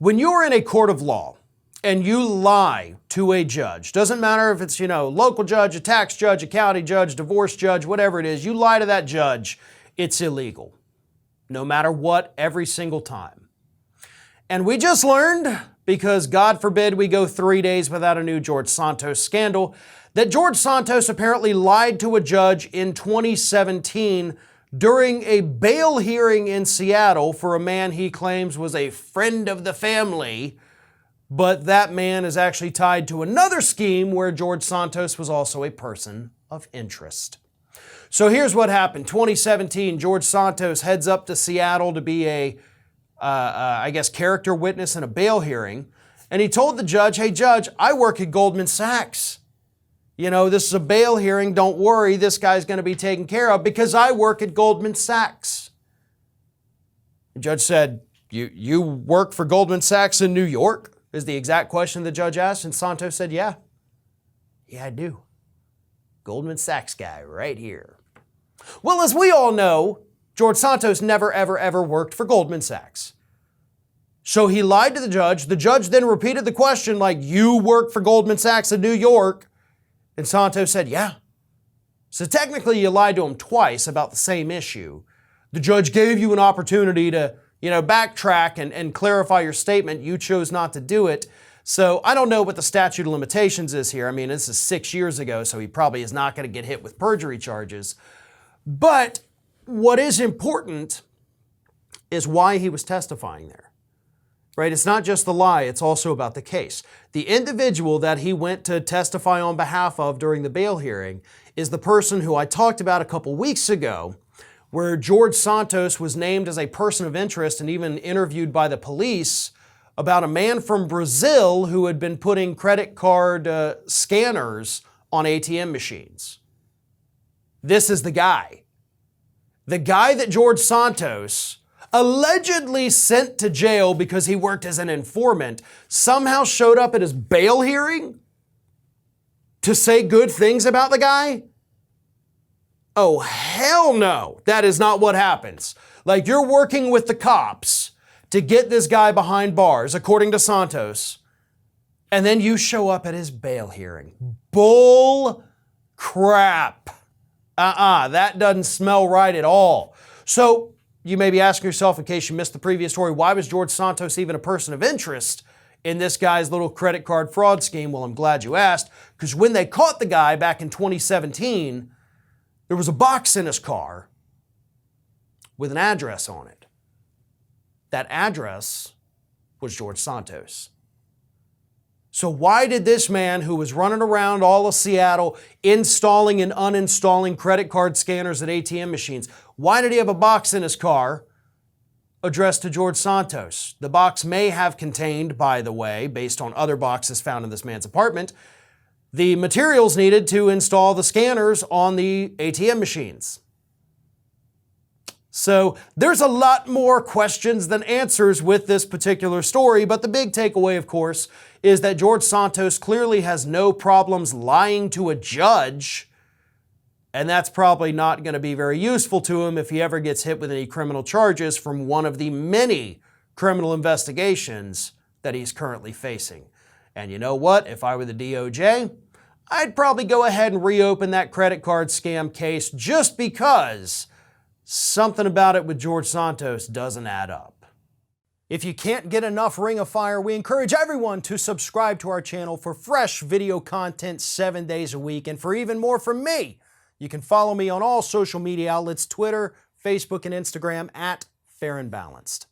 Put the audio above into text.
When you're in a court of law and you lie to a judge, doesn't matter if it's, local judge, a tax judge, a county judge, divorce judge, whatever it is, you lie to that judge, it's illegal. No matter what, every single time. And we just learned, because God forbid we go 3 days without a new George Santos scandal, that George Santos apparently lied to a judge in 2017 during a bail hearing in Seattle for a man he claims was a friend of the family, but that man is actually tied to another scheme where George Santos was also a person of interest. So here's what happened. 2017, George Santos heads up to Seattle to be a character witness in a bail hearing, and he told the judge, "Hey judge, I work at Goldman Sachs. This is a bail hearing. Don't worry, this guy's going to be taken care of because I work at Goldman Sachs." The judge said, You work for Goldman Sachs in New York? Is the exact question the judge asked. And Santos said, Yeah, I do. Goldman Sachs guy right here. Well, as we all know, George Santos never, ever, ever worked for Goldman Sachs. So he lied to the judge. The judge then repeated the question like, "You work for Goldman Sachs in New York?" And Santos said, "Yeah." So technically you lied to him twice about the same issue. The judge gave you an opportunity to, backtrack and clarify your statement. You chose not to do it. So I don't know what the statute of limitations is here. I mean, this is 6 years ago, so he probably is not going to get hit with perjury charges. But what is important is why he was testifying there. Right? It's not just the lie, it's also about the case. The individual that he went to testify on behalf of during the bail hearing is the person who I talked about a couple weeks ago, where George Santos was named as a person of interest and even interviewed by the police about a man from Brazil who had been putting credit card scanners on ATM machines. This is the guy. The guy that George Santos allegedly sent to jail because he worked as an informant, somehow showed up at his bail hearing to say good things about the guy? Oh, hell no. That is not what happens. Like, you're working with the cops to get this guy behind bars, according to Santos, and then you show up at his bail hearing. Bull crap. That doesn't smell right at all. So, you may be asking yourself, in case you missed the previous story, why was George Santos even a person of interest in this guy's little credit card fraud scheme? Well, I'm glad you asked, because when they caught the guy back in 2017, there was a box in his car with an address on it. That address was George Santos. So why did this man who was running around all of Seattle installing and uninstalling credit card scanners at ATM machines, why did he have a box in his car addressed to George Santos? The box may have contained, by the way, based on other boxes found in this man's apartment, the materials needed to install the scanners on the ATM machines. So there's a lot more questions than answers with this particular story, but the big takeaway, of course, is that George Santos clearly has no problems lying to a judge, and that's probably not going to be very useful to him if he ever gets hit with any criminal charges from one of the many criminal investigations that he's currently facing. And you know what? If I were the DOJ, I'd probably go ahead and reopen that credit card scam case just because something about it with George Santos doesn't add up. If you can't get enough Ring of Fire, we encourage everyone to subscribe to our channel for fresh video content 7 days a week. And for even more from me, you can follow me on all social media outlets, Twitter, Facebook, and Instagram at Fair and Balanced.